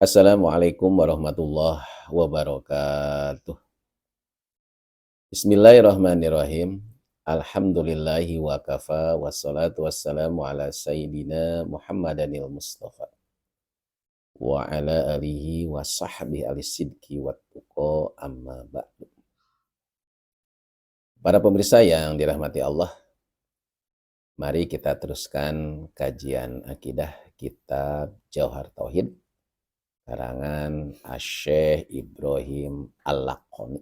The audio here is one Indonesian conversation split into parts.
Assalamualaikum warahmatullahi wabarakatuh. Bismillahirrahmanirrahim. Alhamdulillahi wa kafa wassalatu wassalamu ala sayyidina Muhammadanil Mustafa wa ala alihi wa sahbihi alisidki wa tuqa amma ba'du. Para pemirsa yang dirahmati Allah, mari kita teruskan kajian akidah kitab Jauhar Tauhid karangan Asy-Syaikh Ibrahim Al-Laqani.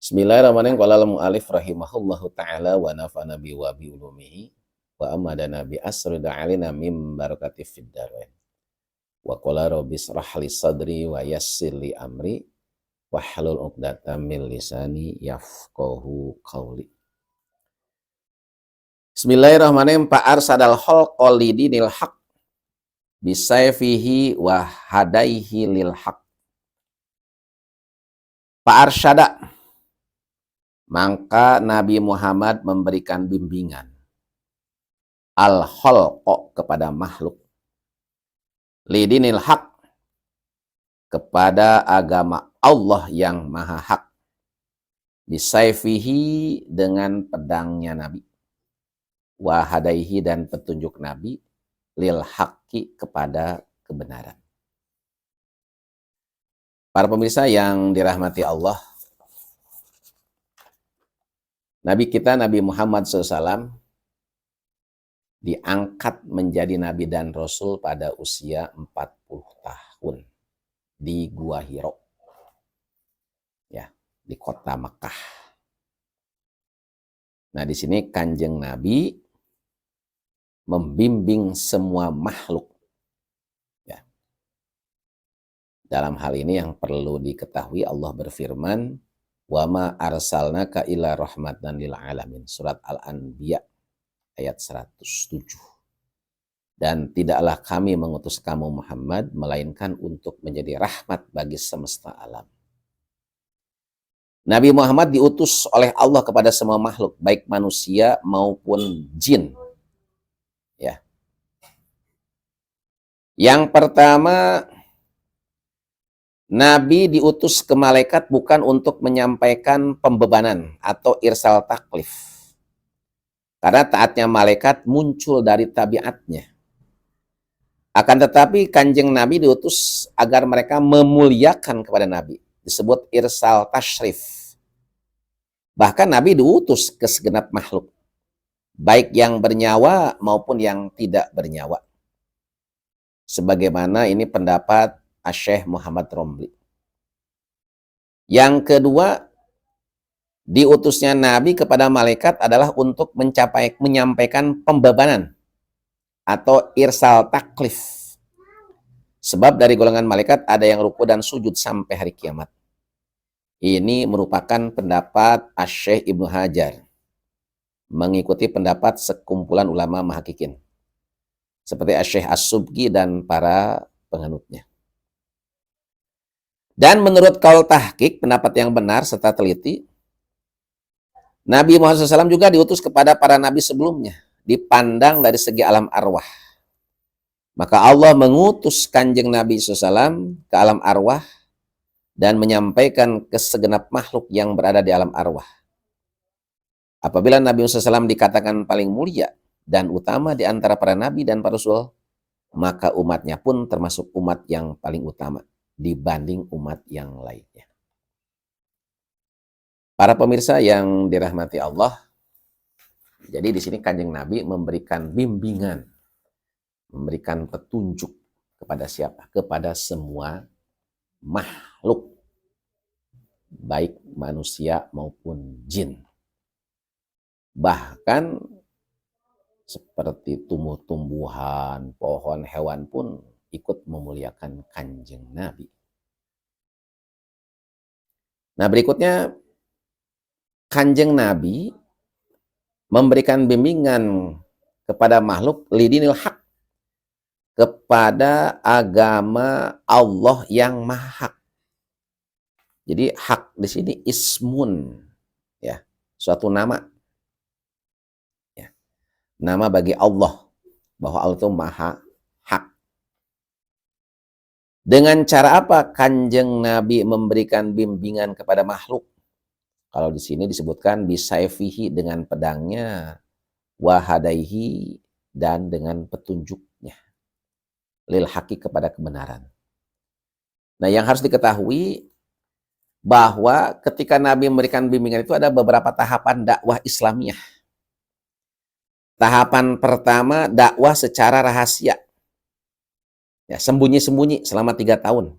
Bismillahirrahmanirrahim. Qala al-mu'allif rahimahullahu ta'ala wa nafa'ana bi wa bi ulumihi wa amadana bi asrida alina mim barakati fid darain. Wa qala rabbi israh li sadri wa yassir li amri wa hlul 'uqdatam min lisani yafqahu qawli. Bismillahirrahmanirrahim. Fa'arsadal khalqa lidinil haq bisayfihi wa hadaihi lil haq. Fa'arsyada, maka Nabi Muhammad memberikan bimbingan al-khalqa kepada makhluk, lidinil haq kepada agama Allah yang maha hak, bisayfihi dengan pedangnya Nabi, wa hadaihi dan petunjuk Nabi, lil haqqi kepada kebenaran. Para pemirsa yang dirahmati Allah, Nabi kita Nabi Muhammad SAW diangkat menjadi Nabi dan Rasul pada usia 40 tahun di Gua Hiro, ya, di kota Mekah. Nah, di sini Kanjeng Nabi membimbing semua makhluk. Ya. Dalam hal ini yang perlu diketahui, Allah berfirman, wa ma arsalnaka illa rahmatan lil alamin. Surat Al-Anbiya ayat 107. Dan tidaklah kami mengutus kamu Muhammad melainkan untuk menjadi rahmat bagi semesta alam. Nabi Muhammad diutus oleh Allah kepada semua makhluk, baik manusia maupun jin. Ya. Yang pertama, Nabi diutus ke malaikat bukan untuk menyampaikan pembebanan atau irsal taklif. Karena taatnya malaikat muncul dari tabiatnya. Akan tetapi Kanjeng Nabi diutus agar mereka memuliakan kepada Nabi. Disebut irsal tashrif. Bahkan Nabi diutus ke segenap makhluk, baik yang bernyawa maupun yang tidak bernyawa. Sebagaimana ini pendapat Asy-Syaikh Muhammad Romli. Yang kedua, diutusnya Nabi kepada malaikat adalah untuk menyampaikan pembebanan atau irsal taklif. Sebab dari golongan malaikat ada yang ruku dan sujud sampai hari kiamat. Ini merupakan pendapat Asy-Syaikh Ibnu Hajar, mengikuti pendapat sekumpulan ulama muhaqqiqin seperti Asy-Syaikh As-Subki dan para penganutnya. Dan menurut kaul tahqiq, pendapat yang benar serta teliti, Nabi Muhammad SAW juga diutus kepada para nabi sebelumnya, dipandang dari segi alam arwah. Maka Allah mengutus Kanjeng Nabi SAW ke alam arwah dan menyampaikan ke segenap makhluk yang berada di alam arwah. Apabila Nabi Muhammad SAW dikatakan paling mulia dan utama di antara para nabi dan para rasul, maka umatnya pun termasuk umat yang paling utama dibanding umat yang lainnya. Para pemirsa yang dirahmati Allah, jadi di sini Kanjeng Nabi memberikan bimbingan, memberikan petunjuk kepada siapa? Kepada semua makhluk, baik manusia maupun jin. Bahkan seperti tumbuh-tumbuhan, pohon, hewan pun ikut memuliakan Kanjeng Nabi. Nah, berikutnya Kanjeng Nabi memberikan bimbingan kepada makhluk lidinil haq, kepada agama Allah yang maha hak. Jadi hak di sini ismun, ya, suatu nama. Ya. Nama bagi Allah, bahwa Allah itu maha hak. Dengan cara apa Kanjeng Nabi memberikan bimbingan kepada makhluk? Kalau di sini disebutkan bisaifihi dengan pedangnya, wahadaihi dan dengan petunjuknya, lil haqi kepada kebenaran. Nah, yang harus diketahui bahwa ketika Nabi memberikan bimbingan itu ada beberapa tahapan dakwah Islamiyah. Tahapan pertama dakwah secara rahasia, ya, sembunyi-sembunyi selama 3 tahun.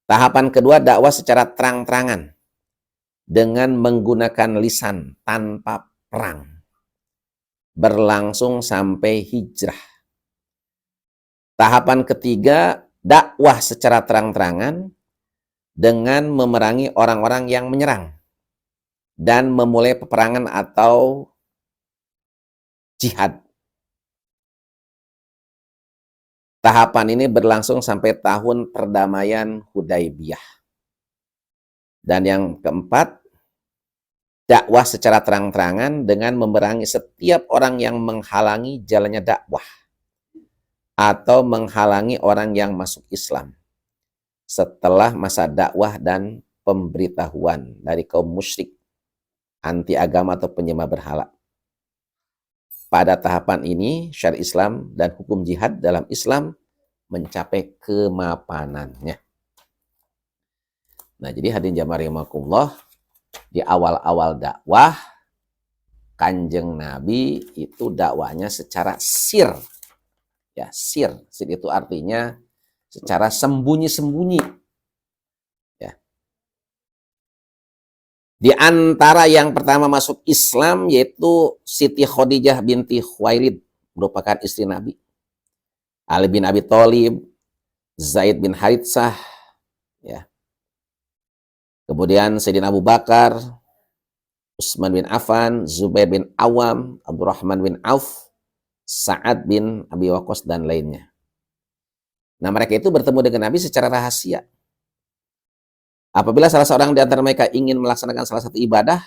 Tahapan kedua dakwah secara terang-terangan dengan menggunakan lisan tanpa perang, berlangsung sampai hijrah. Tahapan ketiga dakwah secara terang-terangan dengan memerangi orang-orang yang menyerang dan memulai peperangan atau jihad. Tahapan ini berlangsung sampai tahun perdamaian Hudaybiyah. Dan yang keempat, dakwah secara terang-terangan dengan memerangi setiap orang yang menghalangi jalannya dakwah atau menghalangi orang yang masuk Islam setelah masa dakwah dan pemberitahuan dari kaum musyrik, anti agama atau penyembah berhala. Pada tahapan ini, syariat Islam dan hukum jihad dalam Islam mencapai kemapanannya. Nah, jadi hadirin jamaah rahimakumullah, di awal-awal dakwah, Kanjeng Nabi itu dakwahnya secara sir. Ya, sir. Sir itu artinya secara sembunyi-sembunyi. Ya. Di antara yang pertama masuk Islam yaitu Siti Khadijah binti Khuwailid, merupakan istri Nabi. Ali bin Abi Thalib, Zaid bin Haritsah, ya. Kemudian Sayyidina Abu Bakar, Utsman bin Affan, Zubair bin Awam, Abdurrahman bin Auf, Sa'ad bin Abi Waqqas dan lainnya. Nah, mereka itu bertemu dengan Nabi secara rahasia. Apabila salah seorang di antara mereka ingin melaksanakan salah satu ibadah,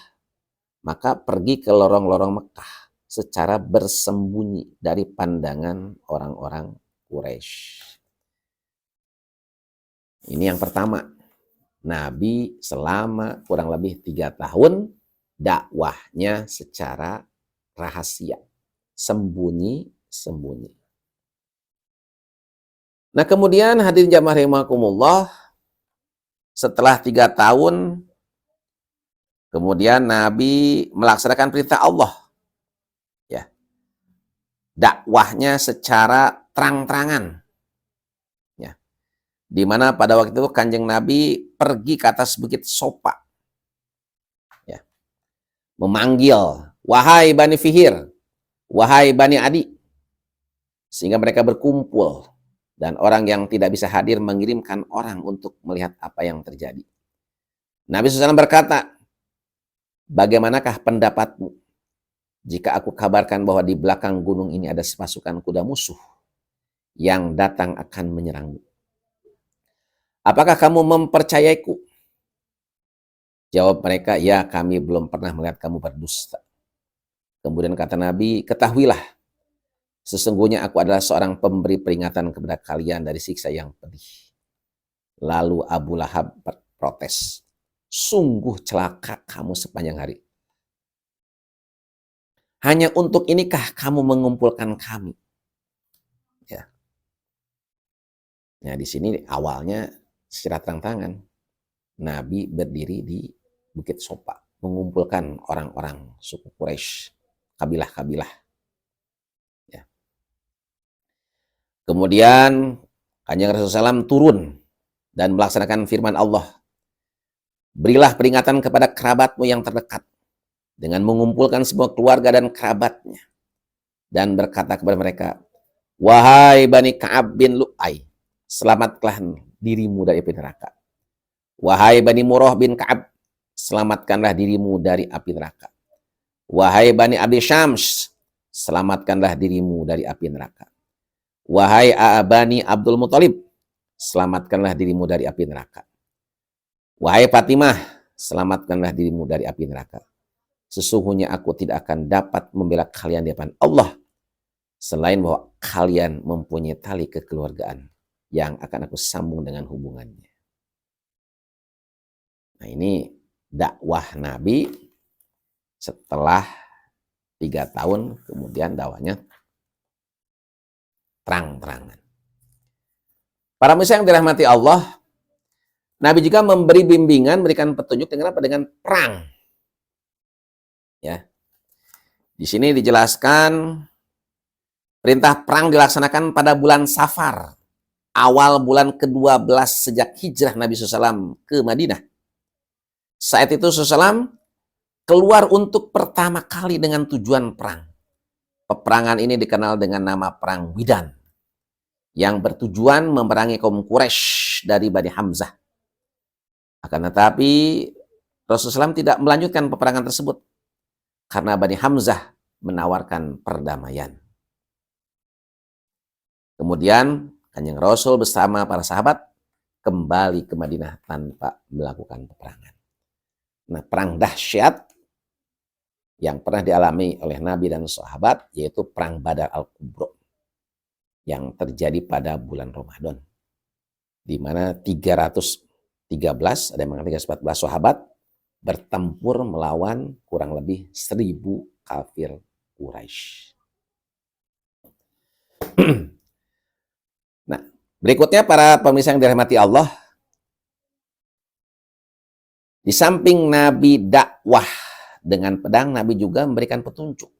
maka pergi ke lorong-lorong Mekah secara bersembunyi dari pandangan orang-orang Quraisy. Ini yang pertama. Nabi selama kurang lebih 3 tahun dakwahnya secara rahasia, sembunyi-sembunyi. Nah, kemudian hadirin jamaah rahimakumullah, setelah 3 tahun, kemudian Nabi melaksanakan perintah Allah. Ya. Dakwahnya secara terang-terangan. Ya. Di mana pada waktu itu Kanjeng Nabi pergi ke atas Bukit Sopa. Ya. Memanggil, wahai Bani Fihir, wahai Bani Adi. Sehingga mereka berkumpul. Dan orang yang tidak bisa hadir mengirimkan orang untuk melihat apa yang terjadi. Nabi SAW berkata, bagaimanakah pendapatmu jika aku kabarkan bahwa di belakang gunung ini ada sepasukan kuda musuh yang datang akan menyerangmu? Apakah kamu mempercayaiku? Jawab mereka, ya, kami belum pernah melihat kamu berdusta. Kemudian kata Nabi, ketahuilah, sesungguhnya aku adalah seorang pemberi peringatan kepada kalian dari siksa yang pedih. Lalu Abu Lahab berprotes, sungguh celaka kamu sepanjang hari. Hanya untuk inikah kamu mengumpulkan kami? Ya. Nah, di sini awalnya secara terang-terangan Nabi berdiri di Bukit Sopa, mengumpulkan orang-orang suku Quraisy, kabilah-kabilah. Ya. Kemudian Kanjeng Rasulullah SAW turun dan melaksanakan firman Allah. Berilah peringatan kepada kerabatmu yang terdekat dengan mengumpulkan semua keluarga dan kerabatnya. Dan berkata kepada mereka, wahai Bani Ka'ab bin Lu'ay, selamatkanlah dirimu dari api neraka. Wahai Bani Murrah bin Ka'ab, selamatkanlah dirimu dari api neraka. Wahai Bani Abdi Syams, selamatkanlah dirimu dari api neraka. Wahai Bani Abdul Muthalib, selamatkanlah dirimu dari api neraka. Wahai Fatimah, selamatkanlah dirimu dari api neraka. Sesungguhnya aku tidak akan dapat membela kalian di hadapan Allah selain bahwa kalian mempunyai tali kekeluargaan yang akan aku sambung dengan hubungannya. Nah, ini dakwah Nabi setelah 3 tahun kemudian dakwahnya terang-terangan. Para pemirsa yang dirahmati Allah, Nabi juga memberi bimbingan, memberikan petunjuk dengan apa? Dengan perang. Ya. Di sini dijelaskan perintah perang dilaksanakan pada bulan Safar, awal bulan ke-12 sejak hijrah Nabi SAW ke Madinah. Saat itu SAW keluar untuk pertama kali dengan tujuan perang. Peperangan ini dikenal dengan nama Perang Widan, yang bertujuan memerangi kaum Quraisy dari Bani Hamzah. Akan tetapi Rasulullah SAW tidak melanjutkan peperangan tersebut karena Bani Hamzah menawarkan perdamaian. Kemudian Kanjeng Rasul bersama para sahabat kembali ke Madinah tanpa melakukan peperangan. Nah, perang dahsyat yang pernah dialami oleh Nabi dan sahabat yaitu Perang Badar Al-Kubro yang terjadi pada bulan Ramadan, di mana 313, ada yang mengatakan 314 sahabat bertempur melawan kurang lebih 1000 kafir Quraisy. Nah, berikutnya para pemirsa yang dirahmati Allah, di samping Nabi dakwah dengan pedang, Nabi juga memberikan petunjuk.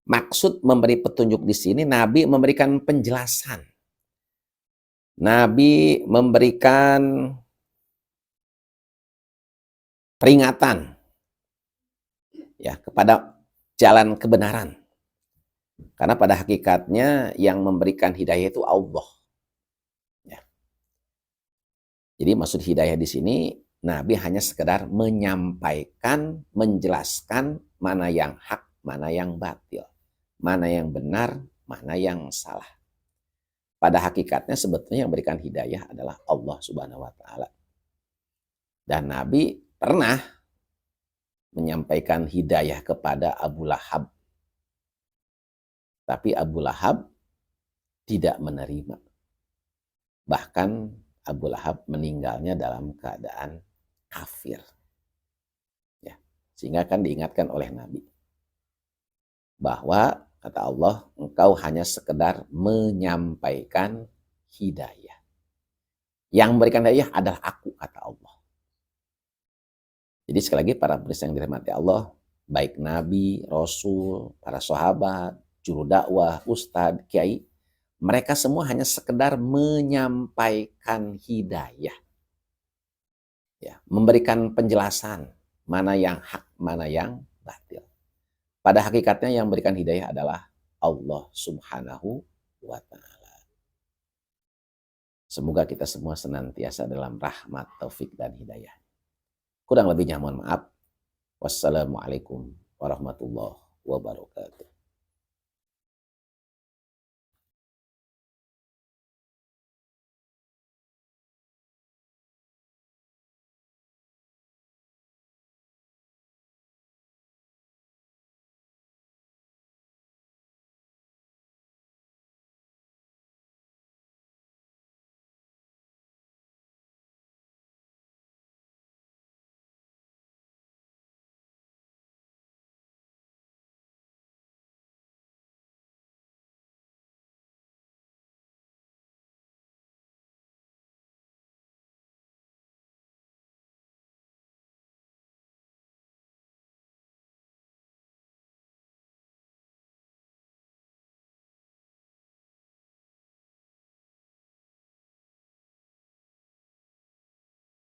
Maksud memberi petunjuk di sini, Nabi memberikan penjelasan. Nabi memberikan peringatan ya kepada jalan kebenaran. Karena pada hakikatnya yang memberikan hidayah itu Allah. Ya. Jadi maksud hidayah di sini, Nabi hanya sekedar menyampaikan, menjelaskan mana yang hak, mana yang batil, mana yang benar, mana yang salah. Pada hakikatnya sebetulnya yang memberikan hidayah adalah Allah Subhanahu wa Ta'ala. Dan Nabi pernah menyampaikan hidayah kepada Abu Lahab. Tapi Abu Lahab tidak menerima. Bahkan Abu Lahab meninggalnya dalam keadaan kafir. Ya, sehingga kan diingatkan oleh Nabi bahwa kata Allah, engkau hanya sekedar menyampaikan hidayah. Yang memberikan hidayah adalah aku, kata Allah. Jadi sekali lagi para pemirsa yang dirahmati Allah, baik Nabi, Rasul, para sahabat, juru dakwah, ustadz, kiai, mereka semua hanya sekedar menyampaikan hidayah. Ya, memberikan penjelasan mana yang hak, mana yang batil. Pada hakikatnya yang memberikan hidayah adalah Allah Subhanahu wa Ta'ala. Semoga kita semua senantiasa dalam rahmat, taufik, dan hidayah. Kurang lebihnya mohon maaf. Wassalamualaikum warahmatullahi wabarakatuh.